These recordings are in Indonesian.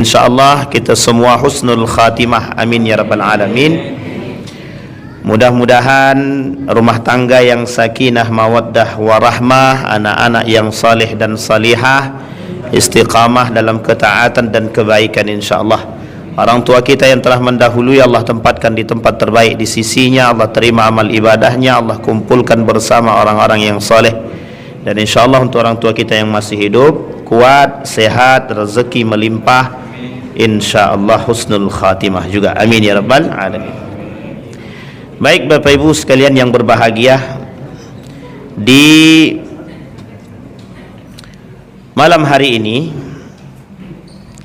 insyaallah kita semua husnul khatimah, amin ya rabbal alamin. Mudah-mudahan rumah tangga yang sakinah mawaddah warahmah, anak-anak yang saleh dan salihah, istiqamah dalam ketaatan dan kebaikan insyaallah. Orang tua kita yang telah mendahului Allah tempatkan di tempat terbaik di sisinya, Allah terima amal ibadahnya, Allah kumpulkan bersama orang-orang yang saleh. Dan insyaallah untuk orang tua kita yang masih hidup, kuat, sehat, rezeki melimpah, insyaallah husnul khatimah juga, amin ya rabbal alamin. Baik Bapak Ibu sekalian yang berbahagia, di malam hari ini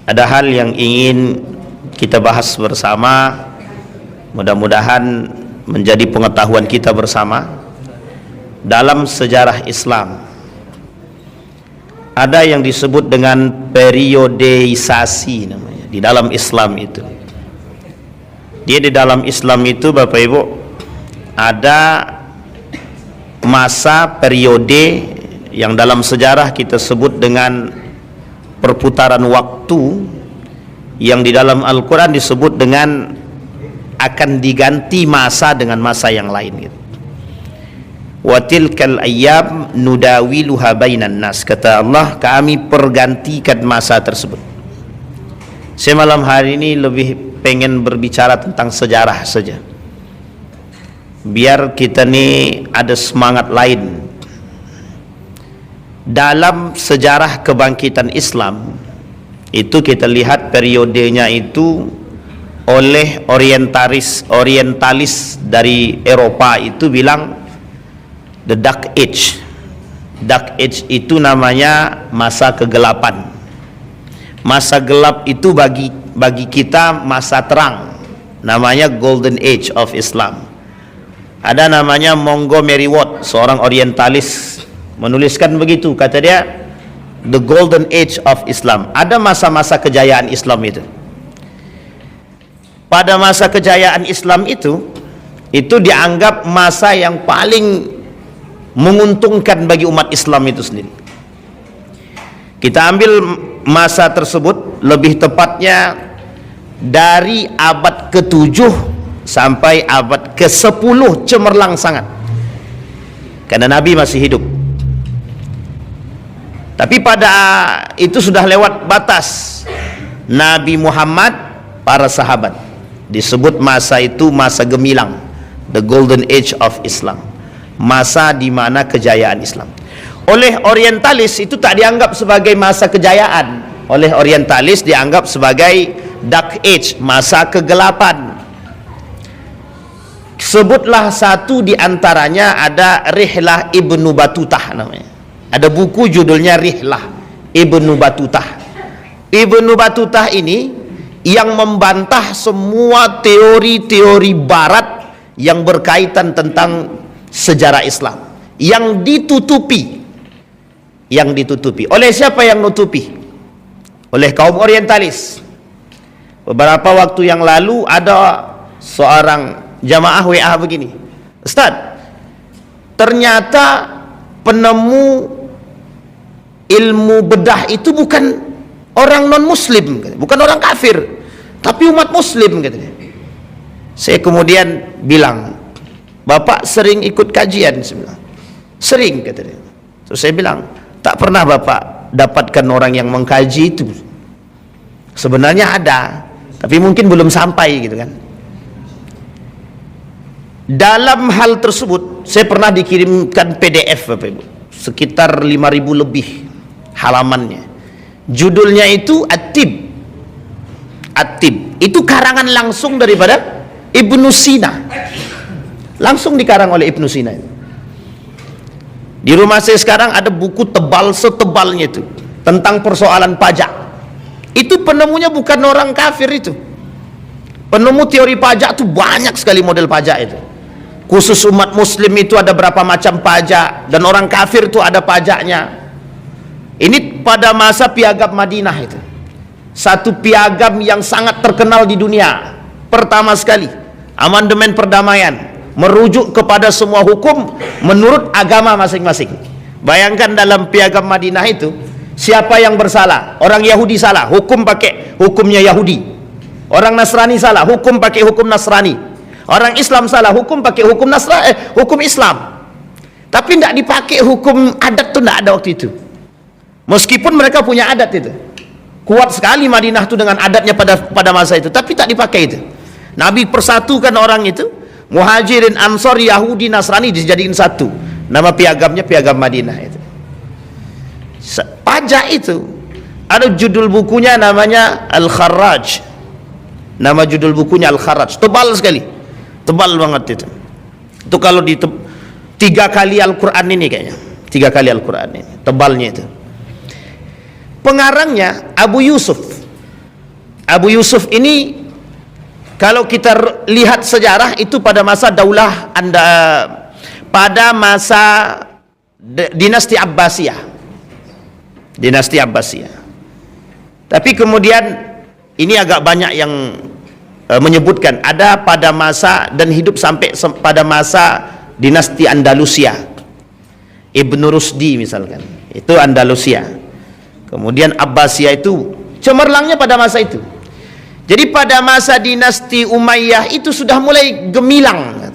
ada hal yang ingin kita bahas bersama, mudah-mudahan menjadi pengetahuan kita bersama. Dalam sejarah Islam ada yang disebut dengan periodeisasi namanya di dalam Islam itu. Dia di dalam Islam itu Bapak Ibu ada masa periode yang dalam sejarah kita sebut dengan perputaran waktu, yang di dalam Al-Quran disebut dengan akan diganti masa dengan masa yang lain gitu. Wa tilkal ayyam nudawiluha bainan nas, kata Allah, kami pergantikan masa tersebut. Saya malam hari ini lebih pengen berbicara tentang sejarah saja, biar kita nih ada semangat lain. Dalam sejarah kebangkitan Islam itu kita lihat periodenya itu oleh orientalis dari Eropa itu bilang the Dark Age. Dark Age itu namanya masa kegelapan. Masa gelap itu bagi kita masa terang, namanya Golden Age of Islam. Ada namanya Montgomery Watt, seorang orientalis, menuliskan begitu, kata dia the Golden Age of Islam. Ada masa-masa kejayaan Islam itu. Pada masa kejayaan Islam itu dianggap masa yang paling menguntungkan bagi umat Islam itu sendiri. Kita ambil masa tersebut, lebih tepatnya dari abad ke-7 sampai abad ke-10 cemerlang sangat, karena Nabi masih hidup. Tapi pada itu sudah lewat batas Nabi Muhammad, para sahabat, disebut masa itu masa gemilang, the Golden Age of Islam, masa di mana kejayaan Islam. Oleh orientalis itu tak dianggap sebagai masa kejayaan. Oleh orientalis dianggap sebagai Dark Age, masa kegelapan. Sebutlah satu di antaranya, ada Rihlah Ibnu Batutah namanya. Ada buku judulnya Rihlah Ibnu Batutah. Ibnu Batutah ini yang membantah semua teori-teori barat yang berkaitan tentang sejarah Islam, yang ditutupi. Oleh siapa yang nutupi? Oleh kaum orientalis. Beberapa waktu yang lalu ada seorang jamaah WA begini, Ustaz, ternyata penemu ilmu bedah itu bukan orang non muslim, bukan orang kafir, tapi umat muslim, katanya. Saya kemudian bilang, Bapak sering ikut kajian? Saya bilang, sering, katanya. Terus saya bilang, tak pernah Bapak dapatkan orang yang mengkaji itu? Sebenarnya ada, tapi mungkin belum sampai gitu kan. Dalam hal tersebut saya pernah dikirimkan PDF Bapak Ibu, sekitar 5.000 lebih halamannya. Judulnya itu At-Tib. Itu karangan langsung daripada Ibnu Sina, langsung dikarang oleh Ibnu Sina itu. Di rumah saya sekarang ada buku tebal setebalnya itu tentang persoalan pajak. Itu penemunya bukan orang kafir itu. Penemu teori pajak itu banyak sekali model pajak itu. Khusus umat muslim itu ada berapa macam pajak, dan orang kafir itu ada pajaknya. Ini pada masa piagam Madinah itu. Satu piagam yang sangat terkenal di dunia. Pertama sekali, amandemen perdamaian, merujuk kepada semua hukum menurut agama masing-masing. Bayangkan dalam piagam Madinah Siapa yang bersalah? Orang Yahudi salah, hukum pakai hukumnya Yahudi. Orang Nasrani salah, hukum pakai hukum Nasrani. Orang Islam salah, hukum pakai hukum hukum Islam. Tapi tidak dipakai hukum adat tuh, tidak ada waktu itu. Meskipun mereka punya adat itu, kuat sekali Madinah itu dengan adatnya pada masa itu, tapi tak dipakai itu. Nabi persatukan orang itu, Muhajirin, Ansor, Yahudi, Nasrani dijadikan satu. Nama piagamnya piagam Madinah itu. Pajak itu ada judul bukunya namanya Al-Kharraj. Nama judul bukunya Al-Kharraj. Tebal sekali, tebal banget itu. Itu kalau di 3 kali Al-Quran ini kayaknya, 3 kali Al-Quran ini tebalnya itu. Pengarangnya Abu Yusuf. Abu Yusuf ini kalau kita lihat sejarah itu pada masa daulah pada masa dinasti Abbasiyah. Dinasti Abbasiyah. Tapi kemudian ini agak banyak yang menyebutkan ada pada masa dan hidup sampai pada masa dinasti Andalusia. Ibnu Rusdi misalkan, itu Andalusia. Kemudian Abbasiyah itu cemerlangnya pada masa itu. Jadi pada masa dinasti Umayyah itu sudah mulai gemilang.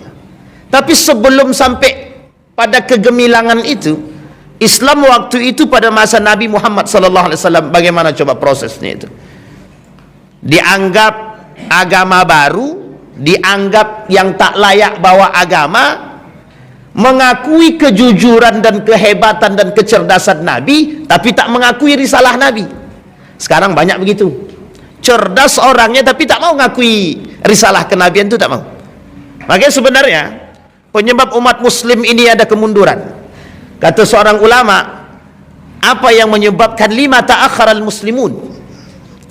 Tapi sebelum sampai pada kegemilangan itu, Islam waktu itu pada masa Nabi Muhammad SAW, bagaimana coba prosesnya itu? Dianggap agama baru, dianggap yang tak layak bawa agama, mengakui kejujuran dan kehebatan dan kecerdasan Nabi, tapi tak mengakui risalah Nabi. Sekarang banyak begitu. Cerdas orangnya tapi tak mau mengakui risalah kenabian itu, tak mau. Makanya sebenarnya penyebab umat muslim ini ada kemunduran. Kata seorang ulama, apa yang menyebabkan lima ta'akharal muslimun?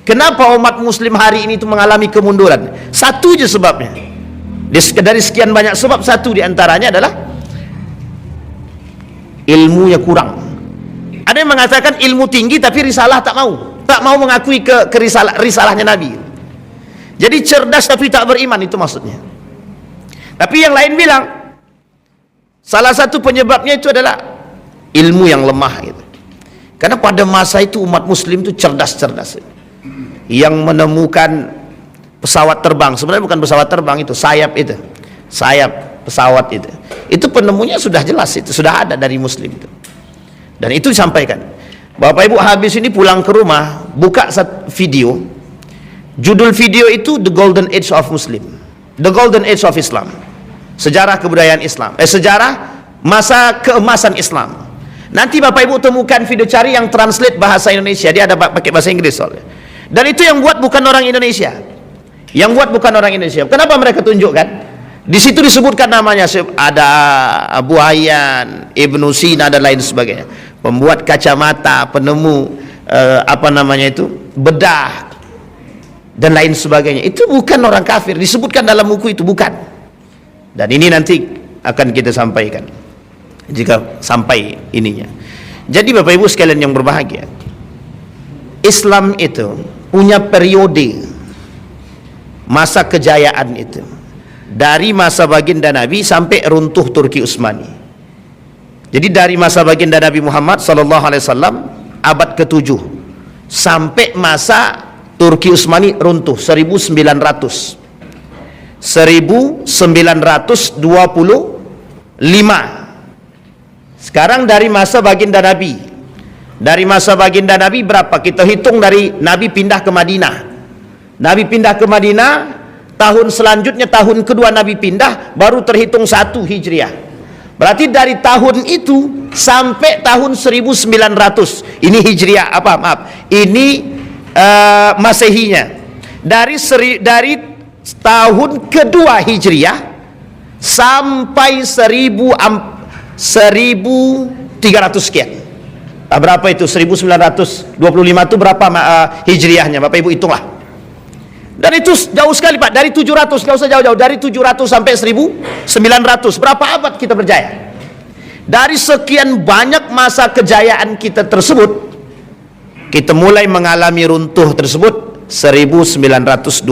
Kenapa umat muslim hari ini itu mengalami kemunduran? Satu je sebabnya. Dari sekian banyak sebab, satu diantaranya adalah ilmunya kurang. Ada yang mengatakan ilmu tinggi tapi risalah tak mau mengakui risalahnya Nabi. Jadi cerdas tapi tak beriman, itu maksudnya. Tapi yang lain bilang salah satu penyebabnya itu adalah ilmu yang lemah gitu. Karena pada masa itu umat muslim itu cerdas-cerdas, yang menemukan pesawat terbang. Sebenarnya bukan pesawat terbang, itu sayap pesawat itu penemunya sudah jelas, itu sudah ada dari muslim itu. Dan itu disampaikan. Bapak Ibu habis ini pulang ke rumah, buka video, judul video itu The Golden Age of Muslim, The Golden Age of Islam, sejarah kebudayaan Islam, sejarah masa keemasan Islam. Nanti Bapak Ibu temukan video, cari yang translate bahasa Indonesia, dia ada pakai bahasa Inggris soalnya. Dan itu yang buat bukan orang Indonesia, Kenapa mereka tunjukkan? Di situ disebutkan namanya, ada Abu Hayyan, Ibnu Sina dan lain sebagainya, pembuat kacamata, penemu bedah dan lain sebagainya. Itu bukan orang kafir, disebutkan dalam buku itu, bukan. Dan ini nanti akan kita sampaikan jika sampai ininya. Jadi Bapak Ibu sekalian yang berbahagia, Islam itu punya periode masa kejayaan itu, dari masa baginda Nabi sampai runtuh Turki Utsmani. Jadi dari masa baginda Nabi Muhammad SAW abad ke-7 sampai masa Turki Utsmani runtuh 1925. Sekarang dari masa baginda Nabi, berapa? Kita hitung dari Nabi pindah ke Madinah. Tahun selanjutnya, tahun kedua Nabi pindah, baru terhitung 1 Hijriah. Berarti dari tahun itu sampai tahun 1900, ini Hijriah, ini Masehinya. Dari tahun kedua Hijriah sampai 1300 sekian. Berapa itu? 1925 itu berapa Hijriahnya? Bapak Ibu hitunglah. Dan itu jauh sekali Pak, dari 700, nggak usah jauh-jauh, dari 700 sampai 1900, berapa abad kita berjaya? Dari sekian banyak masa kejayaan kita tersebut, kita mulai mengalami runtuh tersebut 1925.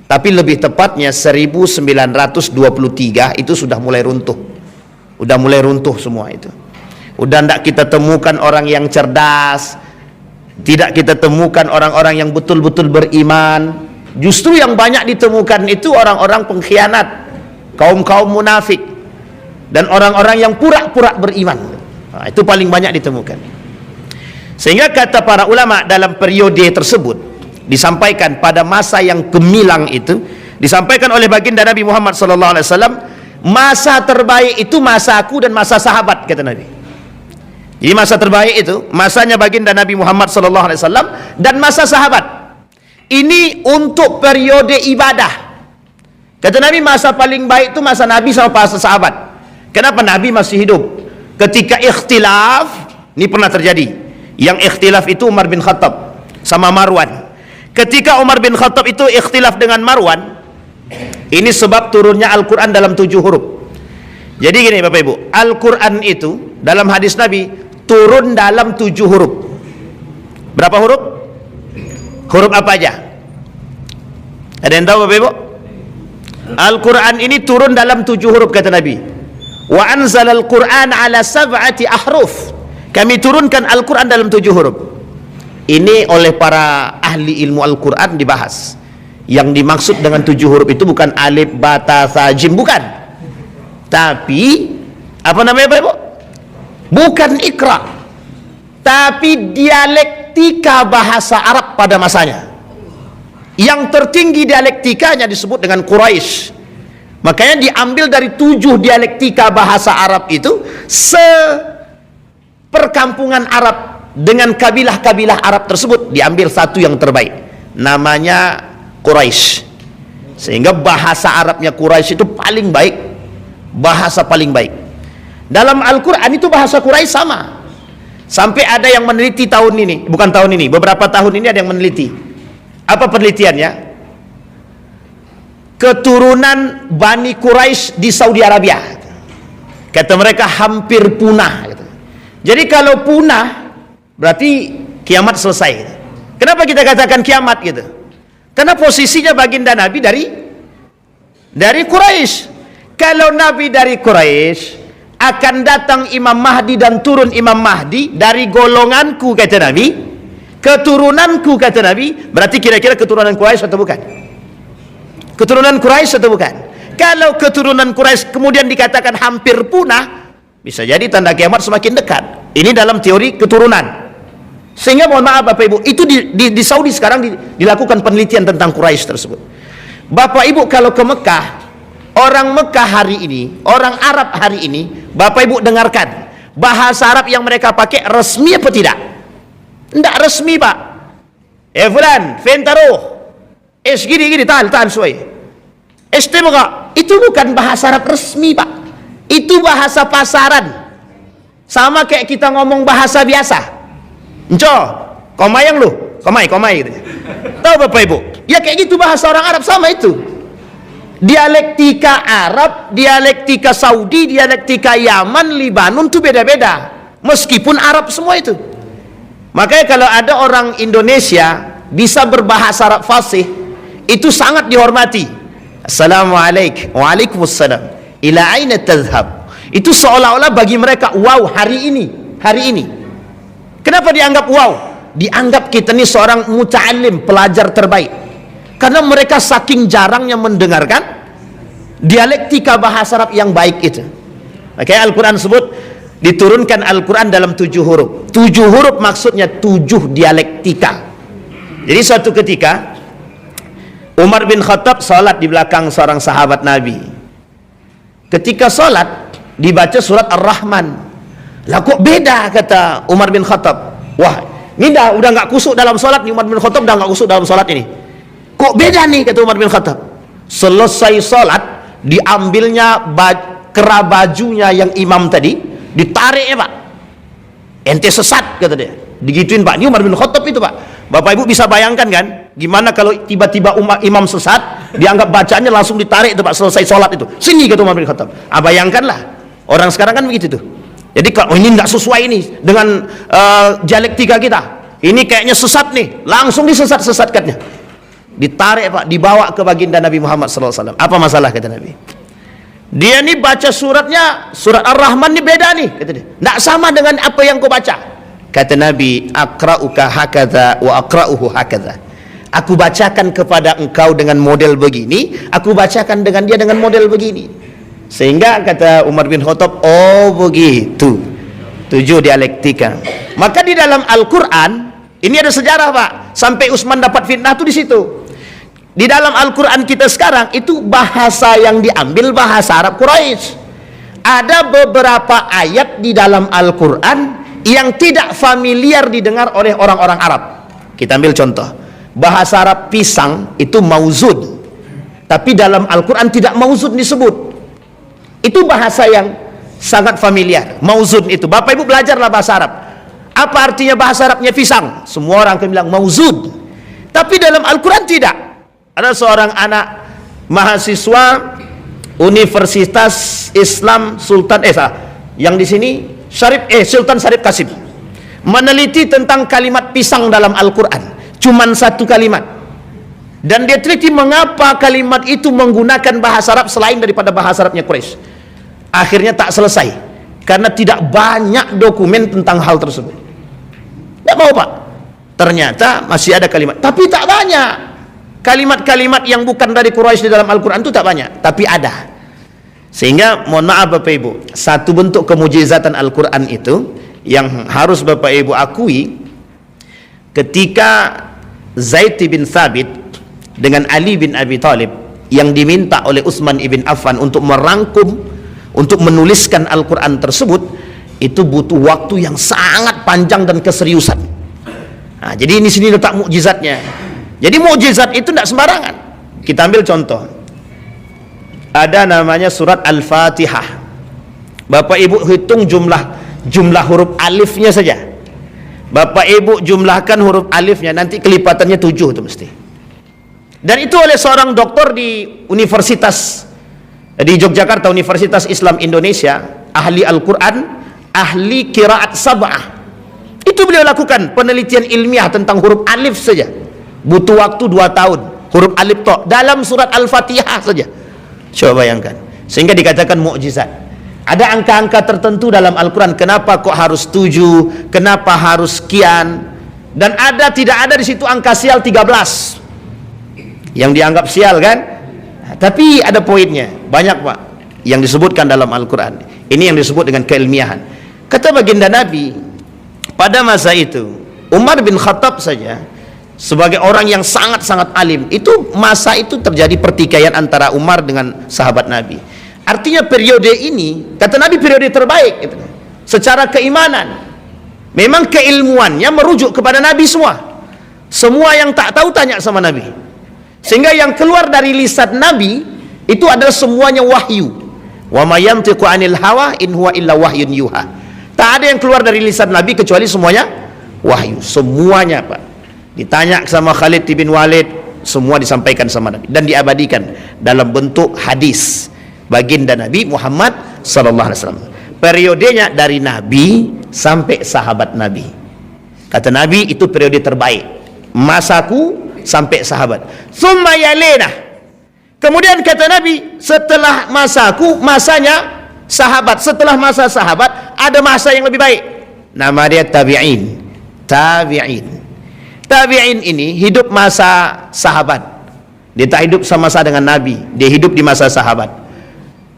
Tapi lebih tepatnya 1923 itu sudah mulai runtuh. Semua itu. Udah tidak kita temukan orang yang cerdas, tidak kita temukan orang-orang yang betul-betul beriman. Justru yang banyak ditemukan itu orang-orang pengkhianat, kaum-kaum munafik, dan orang-orang yang pura-pura beriman. Itu paling banyak ditemukan. Sehingga kata para ulama dalam periode tersebut, disampaikan pada masa yang gemilang itu, disampaikan oleh baginda Nabi Muhammad SAW, masa terbaik itu masaku dan masa sahabat, kata Nabi. Jadi masa terbaik itu masanya baginda Nabi Muhammad SAW dan masa sahabat. Ini untuk periode ibadah. Kata Nabi, masa paling baik itu masa Nabi sama masa sahabat. Kenapa? Nabi masih hidup. Ketika ikhtilaf, ini pernah terjadi. Yang ikhtilaf itu Umar bin Khattab sama Marwan. Ketika Umar bin Khattab itu ikhtilaf dengan Marwan, ini sebab turunnya Al-Quran dalam 7 huruf. Jadi gini Bapak Ibu, Al-Quran itu dalam hadis Nabi turun dalam 7 huruf. Berapa huruf? Huruf apa aja? Ada yang tahu Bapak Ibu? Al-Quran ini turun dalam 7 huruf, kata Nabi. Wa anzalal Quran ala sab'ati ahruf. Kami turunkan Al-Quran dalam 7 huruf. Ini oleh para ahli ilmu Al-Quran dibahas. Yang dimaksud dengan 7 huruf itu bukan alif, ba, ta, tha, jim, bukan. Tapi apa namanya Bapak Ibu? Bukan ikra, tapi dialektika bahasa Arab pada masanya. Yang tertinggi dialektikanya disebut dengan Quraisy. Makanya diambil dari 7 dialektika bahasa Arab itu, seperkampungan Arab dengan kabilah-kabilah Arab tersebut diambil satu yang terbaik, namanya Quraisy. Sehingga bahasa Arabnya Quraisy itu paling baik, bahasa paling baik. Dalam Al-Quran itu bahasa Quraisy sama. Sampai ada yang meneliti tahun ini, bukan tahun ini, beberapa tahun ini ada yang meneliti. Apa penelitiannya? Keturunan Bani Quraisy di Saudi Arabia, kata mereka hampir punah. Jadi kalau punah berarti kiamat selesai. Kenapa kita katakan kiamat gitu? Karena posisinya baginda Nabi dari Quraisy. Kalau Nabi dari Quraisy, akan datang Imam Mahdi dan turun Imam Mahdi dari golonganku, kata Nabi, keturunanku, kata Nabi. Berarti kira-kira keturunan Quraisy atau bukan? Keturunan Quraisy atau bukan? Kalau keturunan Quraisy kemudian dikatakan hampir punah, bisa jadi tanda kiamat semakin dekat. Ini dalam teori keturunan. Sehingga mohon maaf Bapak Ibu, itu di Saudi sekarang dilakukan penelitian tentang Quraisy tersebut. Bapak Ibu kalau ke Mekah, orang Mekah hari ini, orang Arab hari ini, Bapak Ibu dengarkan, bahasa Arab yang mereka pakai resmi apa tidak? Tidak resmi Pak. Fulan, fentaruh, gini, tahan suai. Istimqa, itu bukan bahasa Arab resmi Pak. Itu bahasa pasaran. Sama kayak kita ngomong bahasa biasa. Enco, komai yang lu, komai gitu. Tahu Bapak Ibu? Ya kayak gitu bahasa orang Arab sama itu. Dialektika Arab, dialektika Saudi, dialektika Yaman, Libanon itu beda-beda. Meskipun Arab semua itu. Makanya kalau ada orang Indonesia bisa berbahasa Arab fasih, itu sangat dihormati. Assalamualaikum, waalaikumsalam. Ila aina tadhhab. Itu seolah-olah bagi mereka, wow, hari ini. Kenapa dianggap wow? Dianggap kita ini seorang muta'alim, pelajar terbaik. Karena mereka saking jarangnya mendengarkan dialektika bahasa Arab yang baik itu. Makanya Al-Quran sebut diturunkan Al-Quran dalam 7 huruf. 7 huruf maksudnya 7 dialektika. Jadi suatu ketika Umar bin Khattab salat di belakang seorang sahabat Nabi. Ketika salat dibaca surat Ar-Rahman. Lah kok beda, kata Umar bin Khattab. Wah, ini udah nggak kusuk dalam salat nih, Umar bin Khattab udah nggak kusuk dalam salat ini. Kok beda nih, kata Umar bin Khattab. Selesai salat diambilnya kera bajunya yang imam tadi, ditarik ya Pak. Ente sesat, kata dia. Digituin Pak. Ini Umar bin Khattab itu Pak. Bapak Ibu bisa bayangkan kan gimana kalau tiba-tiba imam sesat, dianggap bacaannya langsung ditarik itu Pak selesai salat itu. Sini, kata Umar bin Khattab. Bayangkanlah. Orang sekarang kan begitu tuh. Jadi kalau ini nggak sesuai ini dengan dialektika kita. Ini kayaknya sesat nih, langsung disesat-sesatkannya. Ditarik Pak, dibawa ke baginda Nabi Muhammad SAW. Apa masalah, kata Nabi? Dia ni baca suratnya, surat Ar-Rahman ni beda ni, kata dia. Tak sama dengan apa yang kau baca. Kata Nabi, aqra'uka hakadha wa aqra'uhu hakadha. Aku bacakan kepada engkau dengan model begini, aku bacakan dengan dia dengan model begini. Sehingga kata Umar bin Khattab, oh begitu. 7 dialektika. Maka di dalam Al-Quran, ini ada sejarah Pak, sampai Utsman dapat fitnah tu di situ. Di dalam Al-Quran kita sekarang itu bahasa yang diambil bahasa Arab Quraisy. Ada beberapa ayat di dalam Al-Quran yang tidak familiar didengar oleh orang-orang Arab. Kita ambil contoh, bahasa Arab pisang itu mauzud, tapi dalam Al-Quran tidak mauzud disebut. Itu bahasa yang sangat familiar, mauzud itu. Bapak Ibu belajarlah bahasa Arab. Apa artinya bahasa Arabnya pisang? Semua orang akan bilang mauzud. Tapi dalam Al-Quran tidak. Ada seorang anak mahasiswa Universitas Islam Sultan yang di sini Sultan Syarif Qasim meneliti tentang kalimat pisang dalam Al-Quran. Cuman 1 kalimat. Dan dia teliti mengapa kalimat itu menggunakan bahasa Arab selain daripada bahasa Arabnya Quraisy. Akhirnya tak selesai karena tidak banyak dokumen tentang hal tersebut. Tidak mau Pak. Ternyata masih ada kalimat, tapi tak banyak. Kalimat-kalimat yang bukan dari Quraisy di dalam Al-Quran itu tak banyak, tapi ada. Sehingga mohon maaf Bapak Ibu, satu bentuk kemujizatan Al-Quran itu yang harus Bapak Ibu akui, ketika Zaid bin Thabit dengan Ali bin Abi Thalib yang diminta oleh Utsman ibn Affan untuk merangkum, untuk menuliskan Al-Quran tersebut, itu butuh waktu yang sangat panjang dan keseriusan. Nah, jadi ini sini letak mukjizatnya. Jadi mukjizat itu tidak sembarangan. Kita ambil contoh, ada namanya surat Al-Fatihah. Bapak Ibu hitung jumlah huruf alifnya saja. Bapak Ibu jumlahkan huruf alifnya, nanti kelipatannya 7 itu mesti. Dan itu oleh seorang doktor di Universitas di Yogyakarta, Universitas Islam Indonesia, ahli Al-Quran, ahli qiraat sab'ah. Itu beliau lakukan penelitian ilmiah tentang huruf alif saja. Butuh waktu 2 tahun, huruf alif to dalam surat Al-Fatihah saja. Coba bayangkan. Sehingga dikatakan mukjizat. Ada angka-angka tertentu dalam Al-Quran. Kenapa kok harus 7? Kenapa harus sekian? Dan tidak ada di situ angka sial 13 yang dianggap sial kan? Tapi ada poinnya, banyak Pak yang disebutkan dalam Al-Quran. Ini yang disebut dengan keilmiahan. Kata baginda Nabi, pada masa itu Umar bin Khattab saja sebagai orang yang sangat-sangat alim, itu masa itu terjadi pertikaian antara Umar dengan sahabat Nabi. Artinya periode ini, kata Nabi, periode terbaik gitu, secara keimanan. Memang keilmuannya merujuk kepada Nabi semua. Semua yang tak tahu tanya sama Nabi. Sehingga yang keluar dari lisan Nabi itu adalah semuanya wahyu. Wa may yantiqu 'anil hawa in huwa illa wahyun yuha. Tak ada yang keluar dari lisan Nabi kecuali semuanya wahyu. Semuanya Pak. Ditanya sama Khalid bin Walid, semua disampaikan sama Nabi dan diabadikan dalam bentuk hadis baginda Nabi Muhammad sallallahu alaihi wasallam. Periodenya dari Nabi sampai sahabat Nabi. Kata Nabi, itu periode terbaik. Masaku sampai sahabat. Tsumma yalena. Kemudian kata Nabi, setelah masaku, masanya sahabat. Setelah masa sahabat, ada masa yang lebih baik. Nama dia tabi'in. Tabi'in. Tabi'in ini hidup masa sahabat. Dia tak hidup sama-sama dengan Nabi, dia hidup di masa sahabat.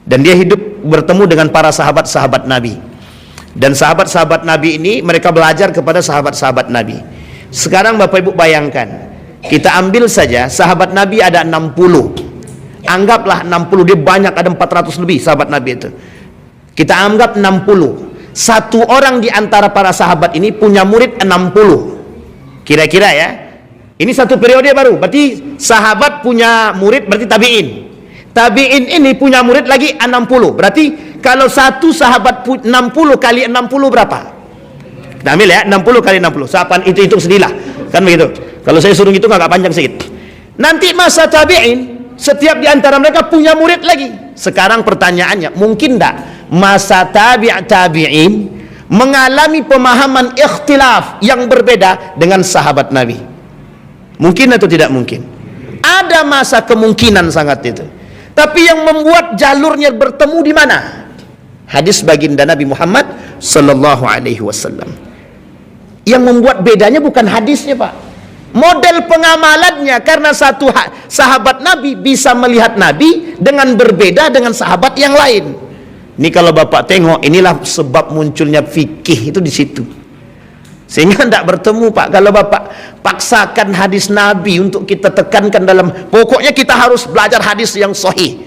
Dan dia hidup bertemu dengan para sahabat-sahabat Nabi. Dan sahabat-sahabat Nabi ini mereka belajar kepada sahabat-sahabat Nabi. Sekarang Bapak Ibu bayangkan, kita ambil saja sahabat Nabi ada 60. Anggaplah 60, dia banyak, ada 400 lebih sahabat Nabi itu. Kita anggap 60. Satu orang di antara para sahabat ini punya murid 60. Kira-kira ya, ini satu periode baru. Berarti sahabat punya murid, berarti tabi'in. Tabi'in ini punya murid lagi 60. Berarti kalau satu sahabat 60 kali 60 berapa? Kita ambil ya, 60 kali 60. Sahabat itu hitung sendirilah. Kan begitu. Kalau saya suruh hitung agak panjang sedikit. Nanti masa tabi'in, setiap di antara mereka punya murid lagi. Sekarang pertanyaannya, mungkin tak masa tabi'in mengalami pemahaman ikhtilaf yang berbeda dengan sahabat Nabi? Mungkin atau tidak mungkin? Ada masa kemungkinan sangat itu. Tapi yang membuat jalurnya bertemu di mana? Hadis baginda Nabi Muhammad sallallahu alaihi wasallam. Yang membuat bedanya bukan hadisnya, Pak. Model pengamalannya, karena satu sahabat Nabi bisa melihat Nabi dengan berbeda dengan sahabat yang lain. Ini kalau Bapak tengok, inilah sebab munculnya fikih itu di situ. Sehingga tidak bertemu, Pak. Kalau Bapak paksakan hadis Nabi untuk kita tekankan dalam, pokoknya kita harus belajar hadis yang sahih.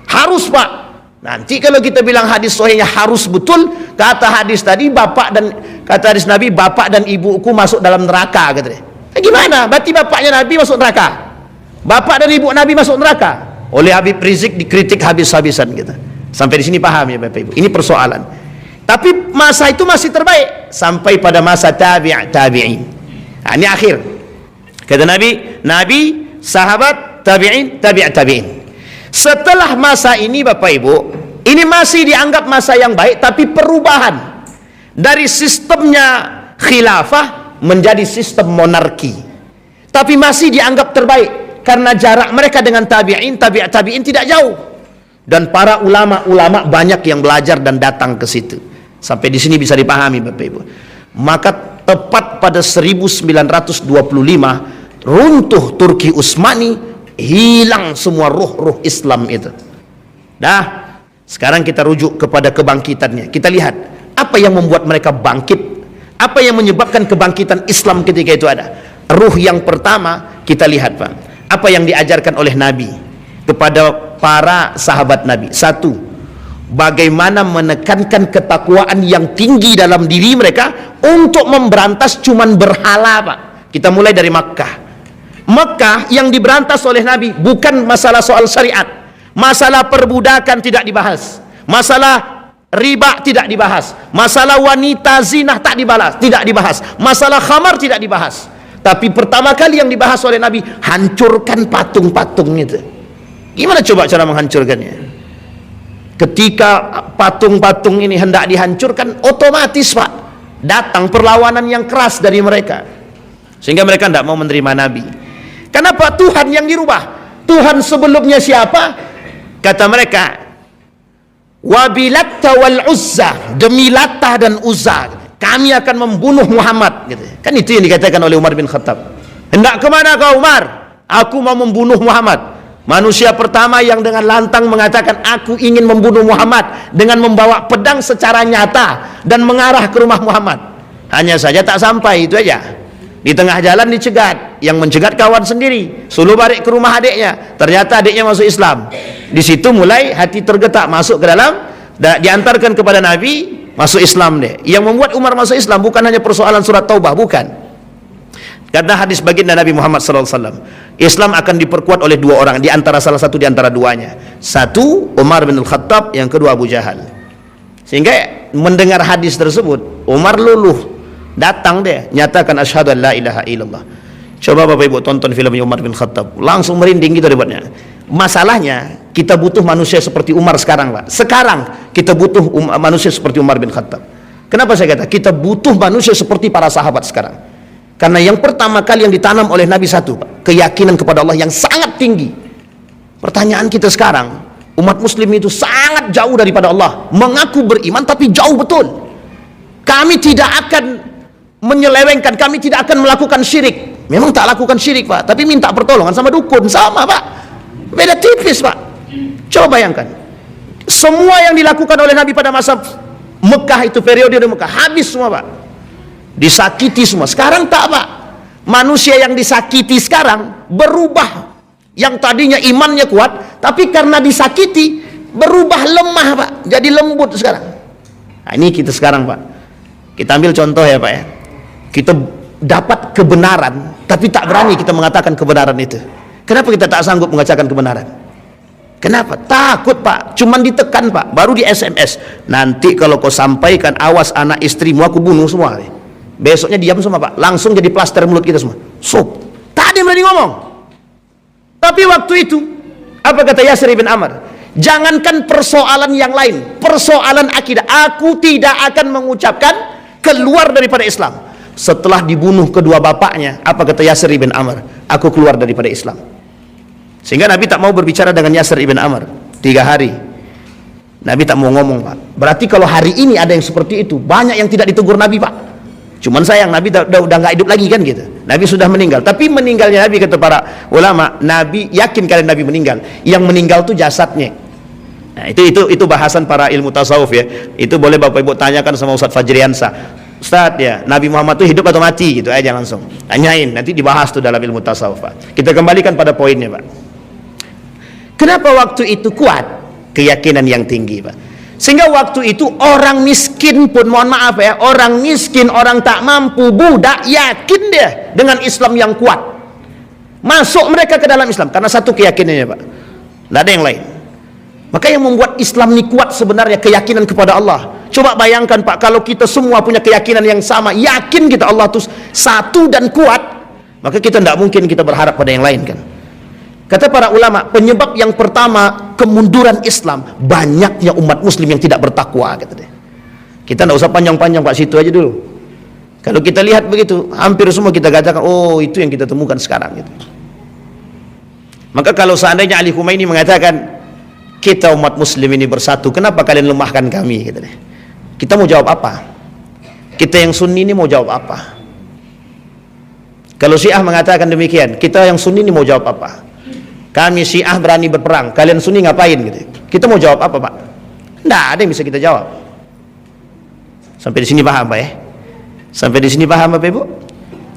Harus, Pak. Nanti kalau kita bilang hadis sahihnya harus betul, kata hadis tadi bapak dan kata hadis Nabi, bapak dan ibuku masuk dalam neraka, katanya. Gimana? Berarti bapaknya Nabi masuk neraka, bapak dan ibu Nabi masuk neraka. Oleh Habib Rizik dikritik habis-habisan kita. Sampai di sini paham ya Bapak Ibu? Ini persoalan. Tapi masa itu masih terbaik sampai pada masa tabi'in. Nah, ini akhir. Kata Nabi, sahabat, tabi'in. Setelah masa ini Bapak Ibu, ini masih dianggap masa yang baik, tapi perubahan dari sistemnya khilafah menjadi sistem monarki. Tapi masih dianggap terbaik karena jarak mereka dengan tabi'in tidak jauh. Dan para ulama-ulama banyak yang belajar dan datang ke situ. Sampai di sini bisa dipahami Bapak Ibu. Maka tepat pada 1925 runtuh Turki Utsmani, hilang semua ruh Islam itu. Nah, sekarang kita rujuk kepada kebangkitannya. Kita lihat apa yang membuat mereka bangkit, apa yang menyebabkan kebangkitan Islam ketika itu ada. Ruh yang pertama kita lihat, Pak, apa yang diajarkan oleh Nabi kepada para sahabat Nabi. Satu, bagaimana menekankan ketakwaan yang tinggi dalam diri mereka untuk memberantas cuman berhala, Pak. Kita mulai dari Makkah. Mekah yang diberantas oleh Nabi bukan masalah soal syariat, masalah perbudakan tidak dibahas, masalah riba tidak dibahas, masalah wanita zina tidak dibahas, masalah khamar tidak dibahas. Tapi pertama kali yang dibahas oleh Nabi, hancurkan patung-patung itu. Gimana coba cara menghancurkannya? Ketika patung-patung ini hendak dihancurkan, otomatis Pak, datang perlawanan yang keras dari mereka, sehingga mereka tidak mau menerima Nabi. Kenapa? Tuhan yang dirubah. Tuhan sebelumnya siapa? Kata mereka, wabilatta wal uzza, demi Latah dan Uzza kami akan membunuh Muhammad, gitu. Kan itu yang dikatakan oleh Umar bin Khattab. Hendak kemana kau Umar? Aku mau membunuh Muhammad. Manusia pertama yang dengan lantang mengatakan aku ingin membunuh Muhammad dengan membawa pedang secara nyata dan mengarah ke rumah Muhammad. Hanya saja tak sampai, itu aja. Di tengah jalan dicegat, yang mencegat kawan sendiri, suruh balik ke rumah adiknya. Ternyata adiknya masuk Islam. Di situ mulai hati tergetak, masuk ke dalam, diantarkan kepada Nabi, masuk Islam deh. Yang membuat Umar masuk Islam bukan hanya persoalan surat Taubah, bukan. Karena hadis baginda Nabi Muhammad SAW, Islam akan diperkuat oleh dua orang, di antara salah satu di antara duanya. Satu Umar bin Al-Khattab, yang kedua Abu Jahal. Sehingga mendengar hadis tersebut, Umar luluh, datang deh, nyatakan asyhadu an la ilaha illallah. Coba Bapak Ibu tonton filmnya Umar bin Khattab, langsung merinding gitu debatnya. Masalahnya kita butuh manusia seperti Umar sekarang, Pak. Sekarang kita butuh manusia seperti Umar bin Khattab. Kenapa saya kata kita butuh manusia seperti para sahabat sekarang? Karena yang pertama kali yang ditanam oleh Nabi satu, Pak, keyakinan kepada Allah yang sangat tinggi. Pertanyaan kita sekarang, umat muslim itu sangat jauh daripada Allah, mengaku beriman tapi jauh betul. Kami tidak akan menyelewengkan, kami tidak akan melakukan syirik. Memang tak lakukan syirik, Pak, tapi minta pertolongan sama dukun, sama, Pak. Beda tipis, Pak. Coba bayangkan, semua yang dilakukan oleh Nabi pada masa Mekah itu, periode Mekah, habis semua, Pak. Disakiti semua. Sekarang tak, Pak. Manusia yang disakiti sekarang berubah. Yang tadinya imannya kuat, tapi karena disakiti berubah lemah, Pak. Jadi lembut sekarang. Nah, ini kita sekarang, Pak. Kita ambil contoh ya, Pak ya. Kita dapat kebenaran, tapi tak berani kita mengatakan kebenaran itu. Kenapa kita tak sanggup mengatakan kebenaran? Kenapa? Takut, Pak. Cuman ditekan, Pak. Baru di SMS. Nanti kalau kau sampaikan, awas anak istrimu aku bunuh semua. Besoknya diam semua, Pak. Langsung jadi plaster mulut kita semua. Tak ada yang berani ngomong. Tapi waktu itu, apa kata Yasir bin Amr? Jangankan persoalan yang lain, persoalan akidah, aku tidak akan mengucapkan keluar daripada Islam. Setelah dibunuh kedua bapaknya, apa kata Yasir bin Amr? Aku keluar daripada Islam. Sehingga Nabi tak mau berbicara dengan Yasir ibn Amr 3 hari. Nabi tak mau ngomong, Pak. Berarti kalau hari ini ada yang seperti itu, banyak yang tidak ditegur Nabi, Pak. Cuman sayang Nabi udah nggak hidup lagi kan gitu. Nabi sudah meninggal. Tapi meninggalnya Nabi, kata para ulama, Nabi yakin kalian Nabi meninggal. Yang meninggal itu jasadnya. Nah, itu bahasan para ilmu tasawuf ya. Itu boleh Bapak Ibu tanyakan sama Ustaz Fajriansa. Ustaz ya, Nabi Muhammad itu hidup atau mati gitu aja langsung. Tanyain, nanti dibahas tuh dalam ilmu tasawuf, Pak. Kita kembalikan pada poinnya, Pak. Kenapa waktu itu kuat? Keyakinan yang tinggi, Pak. Sehingga waktu itu orang miskin pun, mohon maaf ya, orang miskin, orang tak mampu, budak, yakin dia dengan Islam yang kuat. Masuk mereka ke dalam Islam karena satu keyakinannya, Pak. Tidak ada yang lain. Maka yang membuat Islam ini kuat sebenarnya keyakinan kepada Allah. Coba bayangkan, Pak, kalau kita semua punya keyakinan yang sama, yakin kita Allah itu satu dan kuat, maka kita tidak mungkin kita berharap pada yang lain kan. Kata para ulama, penyebab yang pertama kemunduran Islam, banyaknya umat muslim yang tidak bertakwa, kata dia. Kita tidak usah panjang-panjang, Pak, situ aja dulu. Kalau kita lihat begitu, hampir semua kita katakan, oh itu yang kita temukan sekarang gitu. Maka kalau seandainya Ali Khumaini mengatakan, kita umat muslim ini bersatu, kenapa kalian lemahkan kami, kata dia. Kita mau jawab apa? Kita yang Sunni ini mau jawab apa? Kalau Syiah mengatakan demikian, kita yang Sunni ini mau jawab apa? Kami Syiah berani berperang, kalian Sunni ngapain gitu. Kita mau jawab apa, Pak? Nggak ada yang bisa kita jawab. Sampai di sini paham, Pak ya? Sampai di sini paham, Bapak Ibu?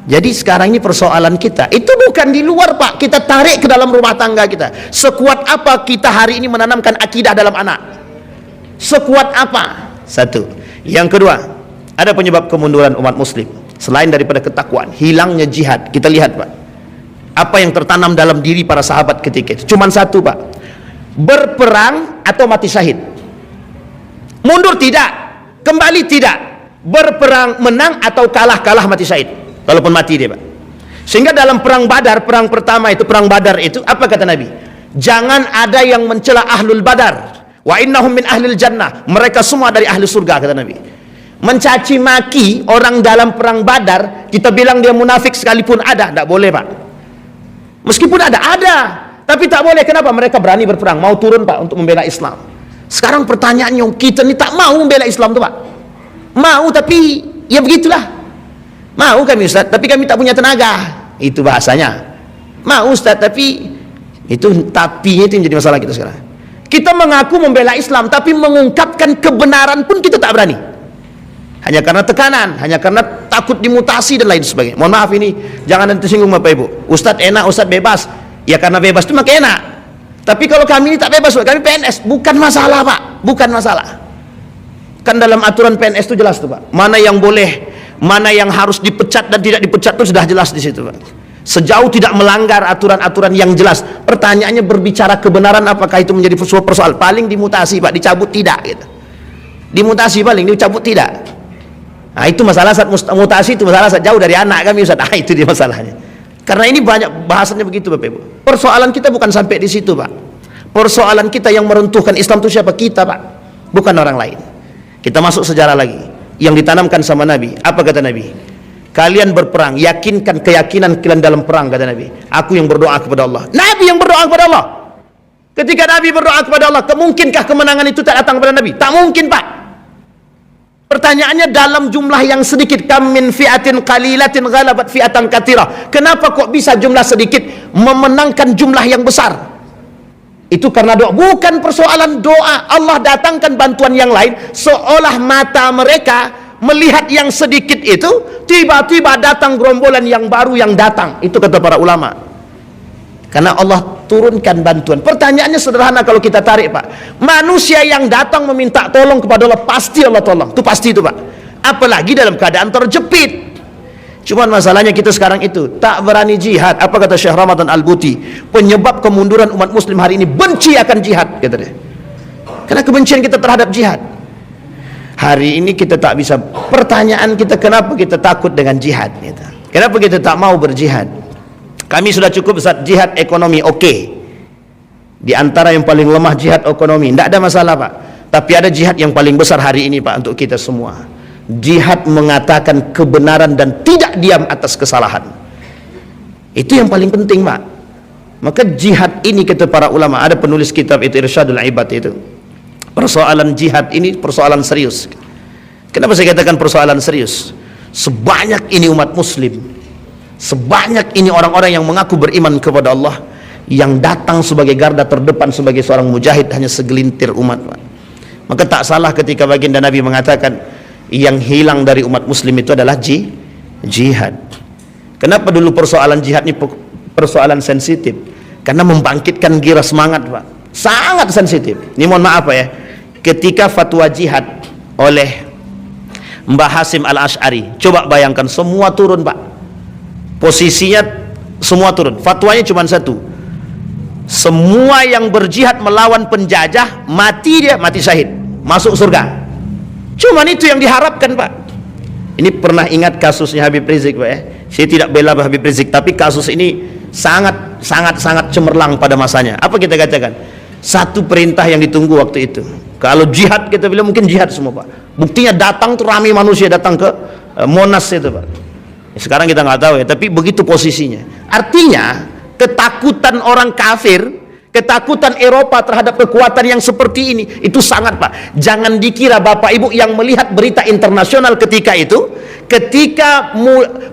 Jadi sekarang ini persoalan kita itu bukan di luar, Pak. Kita tarik ke dalam rumah tangga kita. Sekuat apa kita hari ini menanamkan akidah dalam anak? Sekuat apa? Satu. Yang kedua, ada penyebab kemunduran umat muslim selain daripada ketakwaan, hilangnya jihad. Kita lihat, Pak, apa yang tertanam dalam diri para sahabat ketika itu. Cuman satu, Pak. Berperang atau mati syahid. Mundur tidak, kembali tidak. Berperang menang atau kalah mati syahid. Walaupun mati dia, Pak. Sehingga dalam perang Badar, perang pertama itu, perang Badar itu, apa kata Nabi? Jangan ada yang mencela ahlul Badar. Wa innahum min ahlil jannah. Mereka semua dari ahli surga, kata Nabi. Mencaci maki orang dalam perang Badar, kita bilang dia munafik sekalipun ada, tidak boleh, Pak. Meskipun ada. Tapi tak boleh. Kenapa? Mereka berani berperang, mau turun, Pak, untuk membela Islam. Sekarang pertanyaannya, kita ini tak mau membela Islam tuh, Pak. Mau, tapi ya begitulah. Mau kami, Ustaz, tapi kami tak punya tenaga. Itu bahasanya. Mau, Ustaz, tapi itu tapinya itu yang jadi masalah kita sekarang. Kita mengaku membela Islam, tapi mengungkapkan kebenaran pun kita tak berani. Hanya karena tekanan, hanya karena takut dimutasi dan lain sebagainya. Mohon maaf ini, jangan nanti singgung Bapak Ibu. Ustaz enak, Ustaz bebas. Ya karena bebas itu maka enak. Tapi kalau kami ini tak bebas, kami PNS, bukan masalah, Pak. Bukan masalah. Kan dalam aturan PNS itu jelas tuh, Pak. Mana yang boleh, mana yang harus dipecat dan tidak dipecat itu sudah jelas di situ, Pak. Sejauh tidak melanggar aturan-aturan yang jelas. Pertanyaannya berbicara kebenaran, apakah itu menjadi sebuah persoalan? Paling dimutasi, Pak, dicabut tidak gitu. Dimutasi paling, dicabut tidak. Nah, itu masalah saat mutasi, itu masalah saat jauh dari anak kami, Ustaz. Nah, itu dia masalahnya. Karena ini banyak bahasannya begitu, Bapak Ibu. Persoalan kita bukan sampai di situ, Pak. Persoalan kita yang meruntuhkan Islam itu siapa? Kita, Pak. Bukan orang lain. Kita masuk sejarah lagi. Yang ditanamkan sama Nabi. Apa kata Nabi? Kalian berperang, yakinkan keyakinan kalian dalam perang, kata Nabi. Aku yang berdoa kepada Allah. Nabi yang berdoa kepada Allah. Ketika Nabi berdoa kepada Allah, kemungkinkah kemenangan itu tak datang kepada Nabi? Tak mungkin, Pak. Pertanyaannya dalam jumlah yang sedikit, kam min fi'atin qalilatin ghalabat fi'atan katsirah. Kenapa kok bisa jumlah sedikit memenangkan jumlah yang besar? Itu karena doa. Bukan persoalan doa. Allah datangkan bantuan yang lain, seolah mata mereka melihat yang sedikit itu, tiba-tiba datang gerombolan yang baru yang datang. Itu kata para ulama. Karena Allah turunkan bantuan. Pertanyaannya sederhana kalau kita tarik, Pak. Manusia yang datang meminta tolong kepada Allah, pasti Allah tolong. Itu pasti itu, Pak. Apalagi dalam keadaan terjepit. Cuman masalahnya kita sekarang itu tak berani jihad. Apa kata Syekh Ramadan Al-Buti? Penyebab kemunduran umat muslim hari ini benci akan jihad, kata dia. Karena kebencian kita terhadap jihad. Hari ini kita tak bisa. Pertanyaan kita, kenapa kita takut dengan jihad gitu. Kenapa kita tak mau berjihad? Kami sudah cukup saat jihad ekonomi, oke. Di antara yang paling lemah jihad ekonomi, tidak ada masalah, Pak. Tapi ada jihad yang paling besar hari ini, Pak, untuk kita semua. Jihad mengatakan kebenaran dan tidak diam atas kesalahan. Itu yang paling penting, Pak. Maka jihad ini kata para ulama, ada penulis kitab itu Irsyadul Ibad itu, persoalan jihad ini persoalan serius. Kenapa saya katakan persoalan serius? Sebanyak ini umat muslim, sebanyak ini orang-orang yang mengaku beriman kepada Allah, yang datang sebagai garda terdepan sebagai seorang mujahid hanya segelintir umat. Maka tak salah ketika baginda Nabi mengatakan yang hilang dari umat muslim itu adalah jihad. Kenapa dulu persoalan jihad ini persoalan sensitif? Karena membangkitkan gira semangat, Pak. Sangat sensitif. Ini mohon maaf Pak ya, ketika fatwa jihad oleh Mbah Hasim Al-Asy'ari, coba bayangkan semua turun Pak, posisinya semua turun, fatwanya cuma satu, semua yang berjihad melawan penjajah mati, dia mati syahid, masuk surga. Cuman itu yang diharapkan Pak. Ini pernah ingat kasusnya Habib Rizik Pak ya, saya tidak bela Habib Rizik, tapi kasus ini sangat cemerlang pada masanya. Apa kita katakan? Satu perintah yang ditunggu waktu itu, kalau jihad kita bilang mungkin jihad semua Pak, buktinya datang tuh ramai manusia datang ke Monas itu Pak. Sekarang kita nggak tahu ya, tapi begitu posisinya. Artinya ketakutan orang kafir, ketakutan Eropa terhadap kekuatan yang seperti ini, itu sangat Pak. Jangan dikira Bapak Ibu yang melihat berita internasional ketika itu, ketika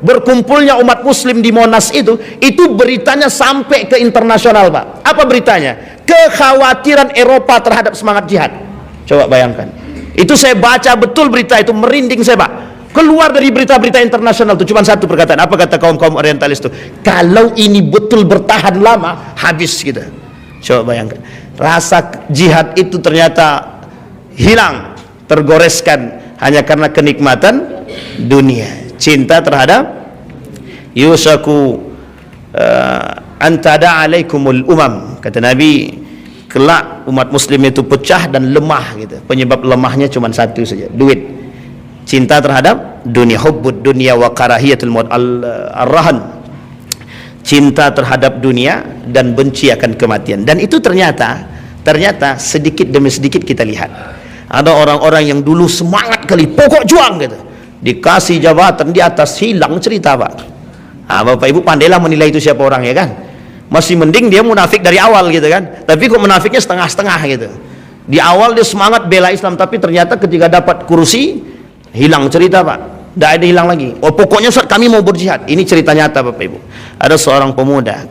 berkumpulnya umat muslim di Monas itu beritanya sampai ke internasional Pak. Apa beritanya? Kekhawatiran Eropa terhadap semangat jihad. Coba bayangkan. Itu saya baca betul berita itu, merinding saya Pak. Keluar dari berita-berita internasional itu cuma satu perkataan. Apa kata kaum-kaum orientalis itu? Kalau ini betul bertahan lama, habis kita. Coba bayangkan, rasa jihad itu ternyata hilang, tergoreskan hanya karena kenikmatan dunia, cinta terhadap yusaku antada alaikumul umam, kata Nabi, kelak umat muslim itu pecah dan lemah gitu. Penyebab lemahnya cuma satu saja, duit, cinta terhadap dunia, hubbud dunia wa karahiyatul maut, ar-rahan, cinta terhadap dunia dan benci akan kematian. Dan itu ternyata sedikit demi sedikit kita lihat ada orang-orang yang dulu semangat kali, pokok juang gitu, dikasih jabatan di atas hilang cerita Pak. Bapak Ibu pandailah menilai itu siapa orang ya kan. Masih mending dia munafik dari awal gitu kan, tapi kok munafiknya setengah-setengah gitu. Di awal dia semangat bela Islam, tapi ternyata ketika dapat kursi hilang cerita Pak. Tidak ada hilang lagi. Oh pokoknya Ustaz kami mau berjihad. Ini cerita nyata Bapak Ibu. Ada seorang pemuda,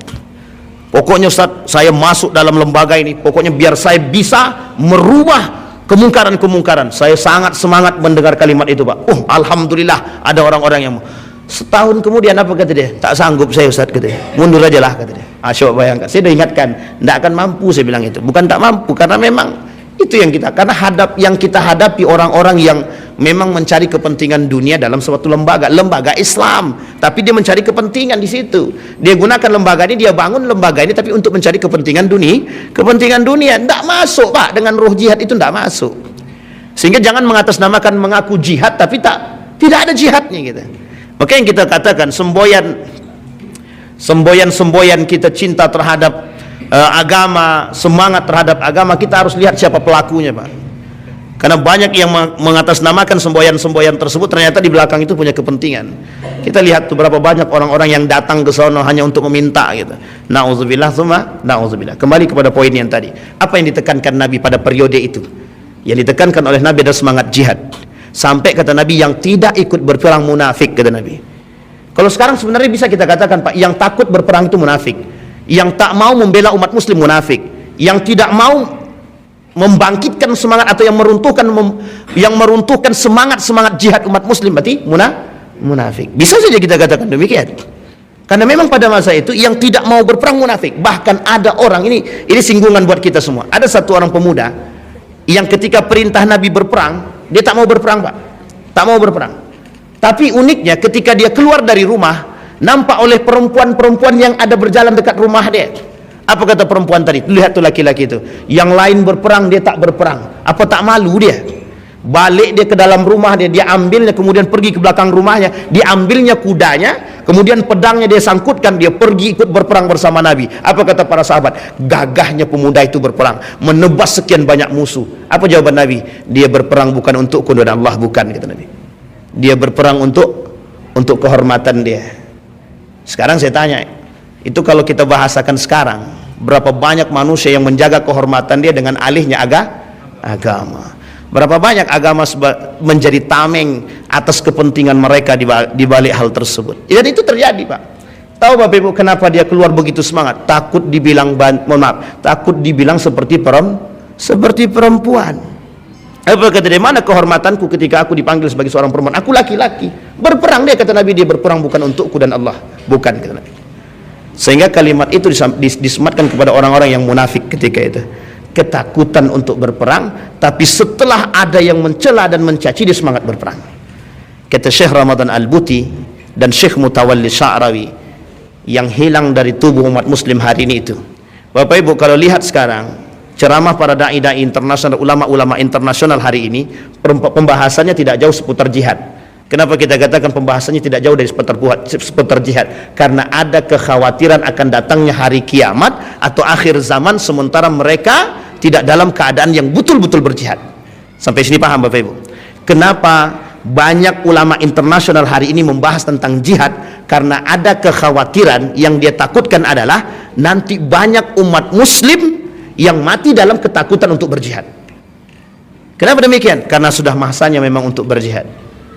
pokoknya Ustaz saya masuk dalam lembaga ini, pokoknya biar saya bisa merubah kemungkaran-kemungkaran. Saya sangat semangat mendengar kalimat itu Pak. Alhamdulillah ada orang-orang yang setahun kemudian apa kata dia? Tak sanggup saya Ustaz, kata dia. Mundur aja lah kata dia. Coba bayangkan, saya sudah ingatkan, tidak akan mampu saya bilang itu. Bukan tak mampu, karena memang itu yang kita, karena yang kita hadapi orang-orang yang memang mencari kepentingan dunia dalam suatu lembaga Islam, tapi dia mencari kepentingan di situ. Dia gunakan lembaga ini, dia bangun lembaga ini tapi untuk mencari kepentingan dunia. Tidak masuk Pak, dengan roh jihad itu tidak masuk. Sehingga jangan mengatasnamakan mengaku jihad tapi tidak ada jihadnya gitu. Maka yang kita katakan semboyan kita cinta terhadap agama, semangat terhadap agama, kita harus lihat siapa pelakunya Pak. Karena banyak yang mengatasnamakan semboyan-semboyan tersebut ternyata di belakang itu punya kepentingan. Kita lihat tuh berapa banyak orang-orang yang datang ke sana hanya untuk meminta gitu. Nauzubillah tsumma nauzubillah. Kembali kepada poin yang tadi. Apa yang ditekankan Nabi pada periode itu? Yang ditekankan oleh Nabi adalah semangat jihad. Sampai kata Nabi yang tidak ikut berperang munafik, kata Nabi. Kalau sekarang sebenarnya bisa kita katakan Pak, yang takut berperang itu munafik. Yang tak mau membela umat muslim munafik. Yang tidak mau membangkitkan semangat atau yang meruntuhkan semangat jihad umat muslim berarti munafik. Bisa saja kita katakan demikian. Karena memang pada masa itu yang tidak mau berperang munafik. Bahkan ada orang, ini singgungan buat kita semua. Ada satu orang pemuda yang ketika perintah Nabi berperang, dia tak mau berperang Pak. Tak mau berperang. Tapi uniknya ketika dia keluar dari rumah, nampak oleh perempuan-perempuan yang ada berjalan dekat rumah dia. Apa kata perempuan tadi? Lihat tuh laki-laki itu, yang lain berperang dia tak berperang. Apa tak malu dia? Balik dia ke dalam rumah dia ambilnya, kemudian pergi ke belakang rumahnya, diambilnya kudanya, kemudian pedangnya dia sangkutkan, dia pergi ikut berperang bersama Nabi. Apa kata para sahabat? Gagahnya pemuda itu berperang, menebas sekian banyak musuh. Apa jawaban Nabi? Dia berperang bukan untuk kemuliaan Allah, bukan, kata Nabi. Dia berperang untuk kehormatan dia. Sekarang saya tanya, Itu kalau kita bahasakan sekarang, berapa banyak manusia yang menjaga kehormatan dia dengan alihnya agama. Berapa banyak agama menjadi tameng atas kepentingan mereka di balik hal tersebut. Dan itu terjadi, Pak. Tahu Bapak Ibu kenapa dia keluar begitu semangat? Takut dibilang, takut dibilang seperti perempuan. Apa kata dia? Mana kehormatanku ketika aku dipanggil sebagai seorang perempuan? Aku laki-laki. Berperang dia, kata Nabi, dia berperang bukan untukku dan Allah. Bukan, kata Nabi. Sehingga kalimat itu disematkan kepada orang-orang yang munafik ketika itu. Ketakutan untuk berperang, tapi setelah ada yang mencela dan mencaci, dia semangat berperang. Kata Syekh Ramadan Al-Buti dan Syekh Mutawalli Sya'rawi, yang hilang dari tubuh umat muslim hari ini itu. Bapak Ibu, kalau lihat sekarang ceramah para dai-dai internasional, ulama-ulama internasional hari ini, pembahasannya tidak jauh seputar jihad. Kenapa kita katakan pembahasannya tidak jauh dari seputar jihad? Karena ada kekhawatiran akan datangnya hari kiamat atau akhir zaman, sementara mereka tidak dalam keadaan yang betul-betul berjihad. Sampai sini paham Bapak Ibu? Kenapa banyak ulama internasional hari ini membahas tentang jihad? Karena ada kekhawatiran yang dia takutkan adalah nanti banyak umat muslim yang mati dalam ketakutan untuk berjihad. Kenapa demikian? Karena sudah masanya memang untuk berjihad.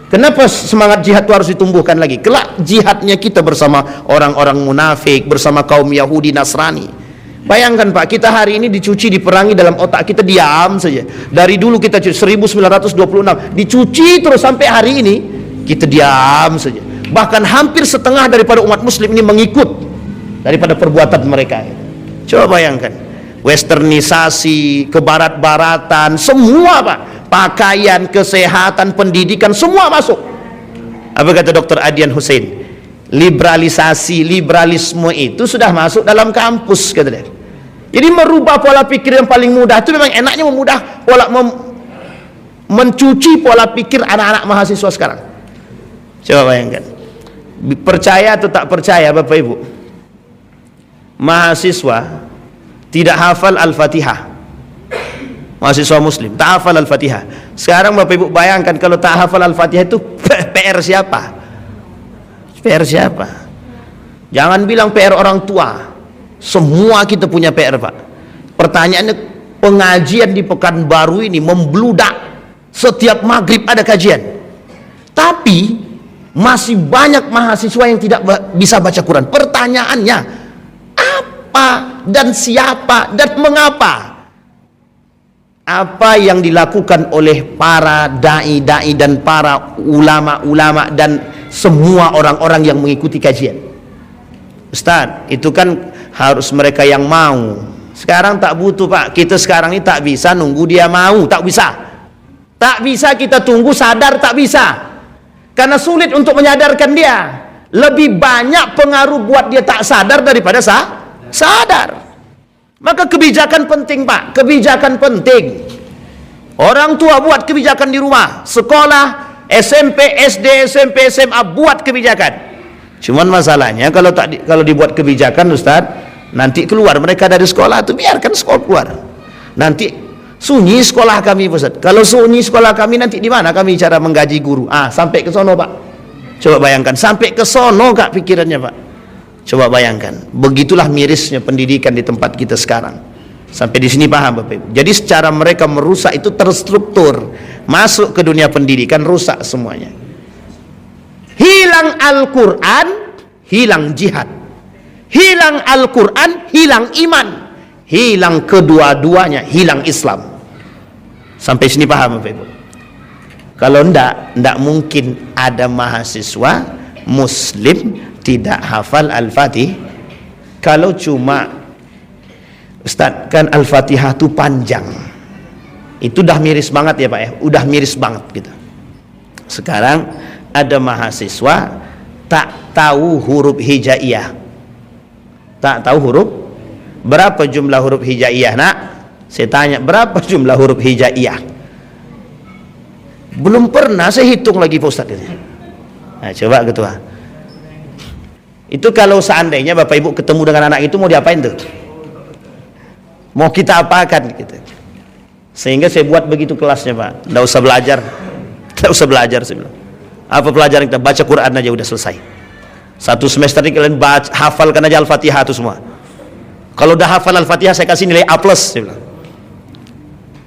Kenapa semangat jihad itu harus ditumbuhkan lagi? Kelak jihadnya kita bersama orang-orang munafik, bersama kaum Yahudi Nasrani. Bayangkan Pak, kita hari ini dicuci, diperangi dalam otak kita, diam saja. Dari dulu kita 1926 dicuci terus sampai hari ini kita diam saja. Bahkan hampir setengah daripada umat muslim ini mengikut daripada perbuatan mereka. Coba bayangkan, westernisasi, kebarat-baratan, semua Pak, pakaian, kesehatan, pendidikan, semua masuk. Apa kata Dr. Adian Hussein? Liberalisasi, liberalisme itu sudah masuk dalam kampus, kata dia. Jadi merubah pola pikir yang paling mudah itu memang enaknya memudah mencuci pola pikir anak-anak mahasiswa sekarang. Coba bayangkan, percaya atau tak percaya Bapak Ibu, mahasiswa tidak hafal Al-Fatihah, mahasiswa muslim tak hafal Al-Fatihah. Sekarang Bapak Ibu bayangkan kalau tak hafal Al-Fatihah itu PR siapa? PR siapa? Jangan bilang PR orang tua, semua kita punya PR Pak. Pertanyaannya, pengajian di Pekanbaru ini membludak, setiap maghrib ada kajian, tapi masih banyak mahasiswa yang tidak bisa baca Quran. Pertanyaannya, apa dan siapa dan mengapa? Apa yang dilakukan oleh para dai-dai dan para ulama-ulama dan semua orang-orang yang mengikuti kajian? Ustaz, itu kan harus mereka yang mau. Sekarang tak butuh Pak, kita sekarang ini tak bisa nunggu dia mau, tak bisa. Tak bisa kita tunggu sadar, tak bisa. Karena sulit untuk menyadarkan dia. Lebih banyak pengaruh buat dia tak sadar daripada sadar. Maka kebijakan penting Pak, kebijakan penting. Orang tua buat kebijakan di rumah, sekolah, SMP, SD, SMP, SMA buat kebijakan. Cuman masalahnya kalau dibuat kebijakan Ustaz, nanti keluar mereka dari sekolah itu, biarkan sekolah keluar. Nanti sunyi sekolah kami Ustaz. Kalau sunyi sekolah kami, nanti di mana kami cara menggaji guru? Sampai ke sono Pak. Coba bayangkan, sampai ke sono Kak pikirannya Pak. Coba bayangkan, begitulah mirisnya pendidikan di tempat kita sekarang. Sampai di sini paham Bapak Ibu? Jadi secara mereka merusak itu terstruktur, masuk ke dunia pendidikan, rusak semuanya. Hilang Al-Quran, hilang jihad. Hilang Al-Quran, hilang iman. Hilang kedua-duanya, hilang Islam. Sampai sini paham Bapak Ibu? Kalau ndak mungkin ada mahasiswa muslim tidak hafal Al-Fatihah. Kalau cuma Ustaz, kan Al-Fatihah itu panjang, itu udah miris banget ya Pak ya, udah miris banget gitu. Sekarang ada mahasiswa tak tahu huruf hijaiyah. Tak tahu huruf, berapa jumlah huruf hijaiyah Nak? Saya tanya, berapa jumlah huruf hijaiyah? Belum pernah saya hitung lagi Pak Ustaz. Nah, coba ketua, itu kalau seandainya Bapak Ibu ketemu dengan anak itu mau diapain tuh? Mau kita apakan gitu. Sehingga saya buat begitu kelasnya Pak, nggak usah belajar, nggak usah belajar saya bilang. Apa pelajaran kita? Baca Quran aja udah selesai. Satu semester ini kalian hafalkan aja Al-Fatihah itu semua. Kalau udah hafal Al-Fatihah saya kasih nilai A+, saya bilang.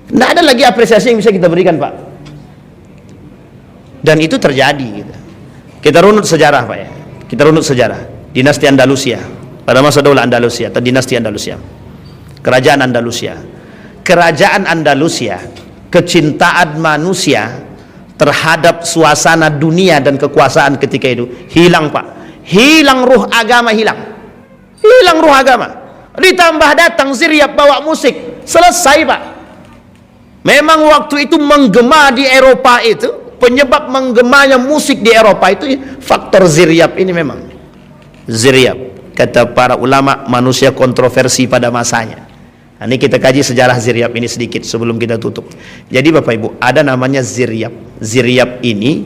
Tidak ada lagi apresiasi yang bisa kita berikan, Pak. Dan itu terjadi gitu. Kita runut sejarah, Pak ya. Kita runut sejarah dinasti Andalusia pada masa Daulah Andalusia atau dinasti Andalusia, kerajaan Andalusia. Kerajaan Andalusia, kecintaan manusia terhadap suasana dunia dan kekuasaan ketika itu hilang, Pak. Hilang ruh agama, hilang ruh agama. Ditambah datang Ziryab bawa musik, selesai, Pak. Memang waktu itu menggema di Eropa itu, penyebab menggemanya musik di Eropa itu faktor Ziryab ini. Memang Ziryab, kata para ulama, manusia kontroversi pada masanya. Nah, ini kita kaji sejarah Ziryab ini sedikit sebelum kita tutup. Jadi Bapak Ibu, ada namanya Ziryab. Ziryab ini,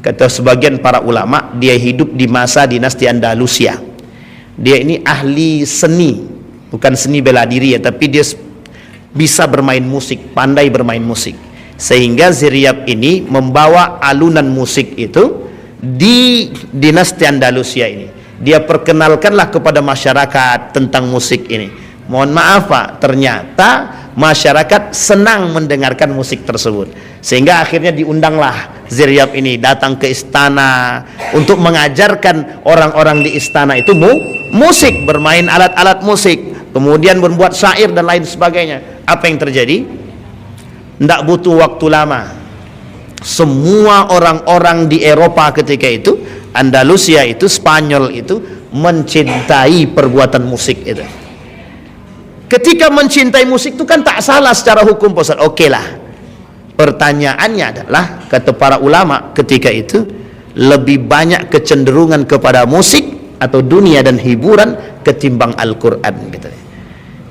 kata sebagian para ulama, dia hidup di masa dinasti Andalusia. Dia ini ahli seni, bukan seni bela diri ya, tapi dia bisa bermain musik, pandai bermain musik. Sehingga Ziryab ini membawa alunan musik itu di dinasti Andalusia ini. Dia perkenalkanlah kepada masyarakat tentang musik ini. Mohon maaf, Pak, ternyata masyarakat senang mendengarkan musik tersebut, sehingga akhirnya diundanglah Ziryab ini datang ke istana untuk mengajarkan orang-orang di istana itu musik, bermain alat-alat musik, kemudian membuat syair dan lain sebagainya. Apa yang terjadi? Tidak butuh waktu lama, semua orang-orang di Eropa ketika itu, Andalusia itu, Spanyol itu, mencintai perbuatan musik itu. Ketika mencintai musik itu kan tak salah secara hukum, Pak Ustaz. Oke lah. Pertanyaannya adalah, kata para ulama ketika itu, lebih banyak kecenderungan kepada musik atau dunia dan hiburan ketimbang Al-Quran, katanya.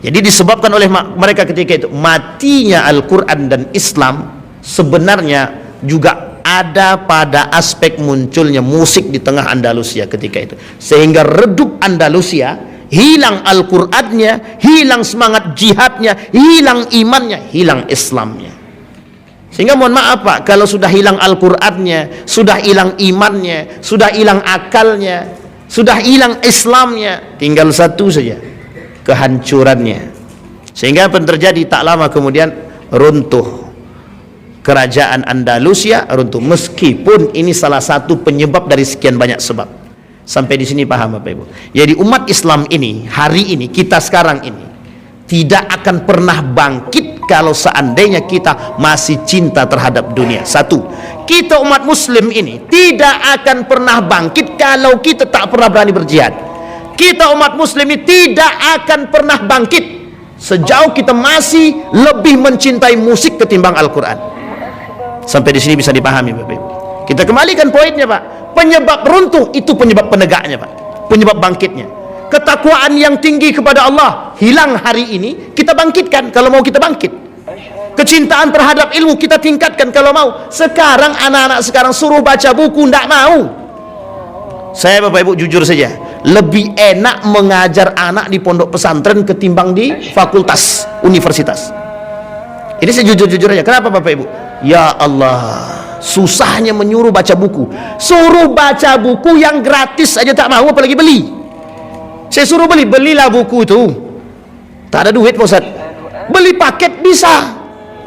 Jadi disebabkan oleh mereka ketika itu matinya Al-Quran dan Islam, sebenarnya juga ada pada aspek munculnya musik di tengah Andalusia ketika itu, sehingga redup Andalusia, hilang Al-Qur'annya, hilang semangat jihadnya, hilang imannya, hilang Islamnya. Sehingga mohon maaf, Pak, kalau sudah hilang Al-Qur'annya, sudah hilang imannya, sudah hilang akalnya, sudah hilang Islamnya, tinggal satu saja, kehancurannya. Sehingga apa yang terjadi? Tak lama kemudian runtuh kerajaan Andalusia, runtuh. Meskipun ini salah satu penyebab dari sekian banyak sebab. Sampai di sini paham, Bapak Ibu? Jadi umat Islam ini, hari ini, kita sekarang ini tidak akan pernah bangkit kalau seandainya kita masih cinta terhadap dunia. Satu, kita umat Muslim ini tidak akan pernah bangkit kalau kita tak pernah berani berjihad. Kita umat Muslim ini tidak akan pernah bangkit sejauh kita masih lebih mencintai musik ketimbang Al-Quran. Sampai di sini bisa dipahami, Bapak Ibu? Kita kembalikan poinnya, Pak. Penyebab runtuh itu penyebab penegaknya, Pak. Penyebab bangkitnya. Ketakwaan yang tinggi kepada Allah hilang hari ini, kita bangkitkan kalau mau kita bangkit. Kecintaan terhadap ilmu kita tingkatkan kalau mau. Sekarang anak-anak sekarang suruh baca buku, tidak mau. Saya, Bapak Ibu, jujur saja, lebih enak mengajar anak di pondok pesantren ketimbang di fakultas universitas. Ini saya jujur-jujur aja. Kenapa, Bapak Ibu? Ya Allah, susahnya menyuruh baca buku. Suruh baca buku yang gratis aja tak mau, apalagi beli. Saya suruh belilah buku itu. Tak ada duit, Pak Ustaz. Beli paket bisa,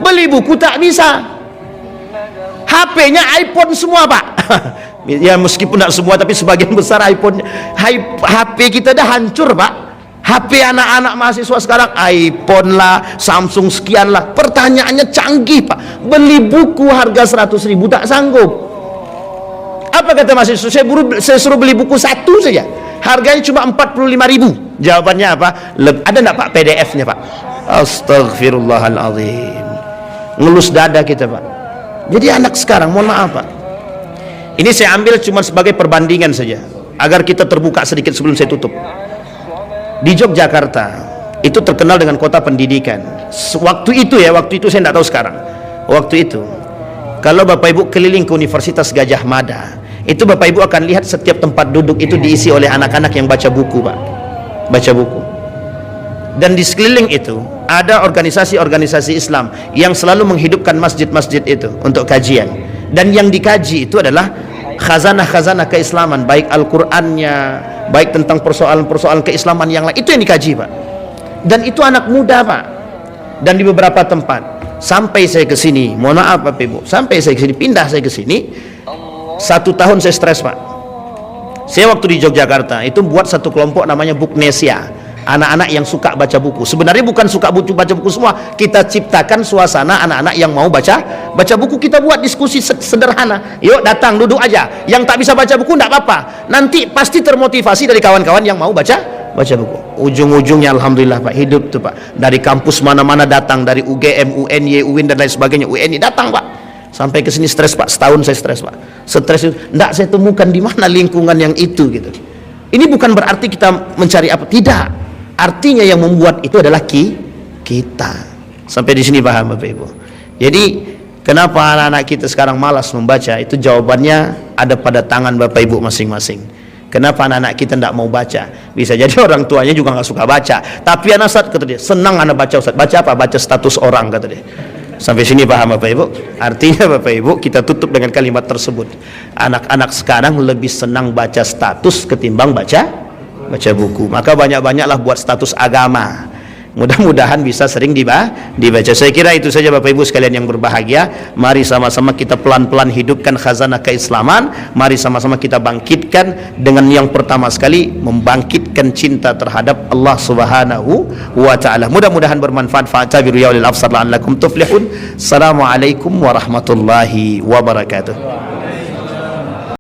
beli buku tak bisa. HP-nya iPhone semua, Pak. Ya meskipun tidak semua, tapi sebagian besar iPhone, HP kita dah hancur, Pak. HP anak-anak mahasiswa sekarang iPhone lah, Samsung sekian lah. Pertanyaannya canggih, Pak. Beli buku harga 100.000 tak sanggup. Apa kata mahasiswa? Saya suruh beli buku satu saja, harganya cuma 45.000. Jawabannya apa? Ada enggak, Pak, PDF-nya, Pak? Astagfirullahaladzim. Ngelus dada kita, Pak. Jadi anak sekarang, mohon maaf, Pak, ini saya ambil cuma sebagai perbandingan saja agar kita terbuka sedikit sebelum saya tutup. Di Yogyakarta itu terkenal dengan kota pendidikan. Waktu itu saya tidak tahu sekarang. Waktu itu kalau Bapak Ibu keliling ke Universitas Gadjah Mada, itu Bapak Ibu akan lihat setiap tempat duduk itu diisi oleh anak-anak yang baca buku, Pak. Baca buku. Dan di sekeliling itu ada organisasi-organisasi Islam yang selalu menghidupkan masjid-masjid itu untuk kajian. Dan yang dikaji itu adalah khazanah-khazanah keislaman, baik Al-Qur'annya, baik tentang persoalan-persoalan keislaman yang lain, itu yang dikaji Pak. Dan itu anak muda Pak. Dan di beberapa tempat, sampai saya ke sini, mohon maaf Bapak Ibu, sampai saya ke sini, pindah saya ke sini, 1 tahun saya stres Pak. Saya waktu di Yogyakarta itu buat satu kelompok namanya Buknesia, anak-anak yang suka baca buku. Sebenarnya bukan suka baca buku semua, kita ciptakan suasana anak-anak yang mau baca buku. Kita buat diskusi sederhana, yuk datang duduk aja, yang tak bisa baca buku enggak apa-apa, nanti pasti termotivasi dari kawan-kawan yang mau baca buku. Ujung-ujungnya alhamdulillah Pak, hidup tuh Pak, dari kampus mana-mana datang, dari UGM, UNY, UIN dan lain sebagainya, UNI datang Pak. Sampai ke sini stres Pak, setahun saya stres Pak. Stres itu enggak saya temukan di mana lingkungan yang itu gitu. Ini bukan berarti kita mencari apa, tidak. Artinya yang membuat itu adalah kita. Sampai di sini paham Bapak Ibu. Jadi kenapa anak-anak kita sekarang malas membaca? Itu jawabannya ada pada tangan Bapak Ibu masing-masing. Kenapa anak-anak kita tidak mau baca? Bisa jadi orang tuanya juga nggak suka baca. Tapi anak Ustaz, kata dia, senang anak baca Ustaz. Baca apa? Baca status orang, kata dia. Sampai sini paham Bapak Ibu? Artinya Bapak Ibu, kita tutup dengan kalimat tersebut. Anak-anak sekarang lebih senang baca status ketimbang baca buku. Maka banyak-banyaklah buat status agama. Mudah-mudahan bisa sering dibaca. Saya kira itu saja Bapak Ibu sekalian yang berbahagia. Mari sama-sama kita pelan-pelan hidupkan khazanah keislaman. Mari sama-sama kita bangkitkan dengan yang pertama sekali, membangkitkan cinta terhadap Allah Subhanahu wa taala. Mudah-mudahan bermanfaat. Fa'tabiru ya ulil absar la'allakum tuflihun. Assalamualaikum warahmatullahi wabarakatuh.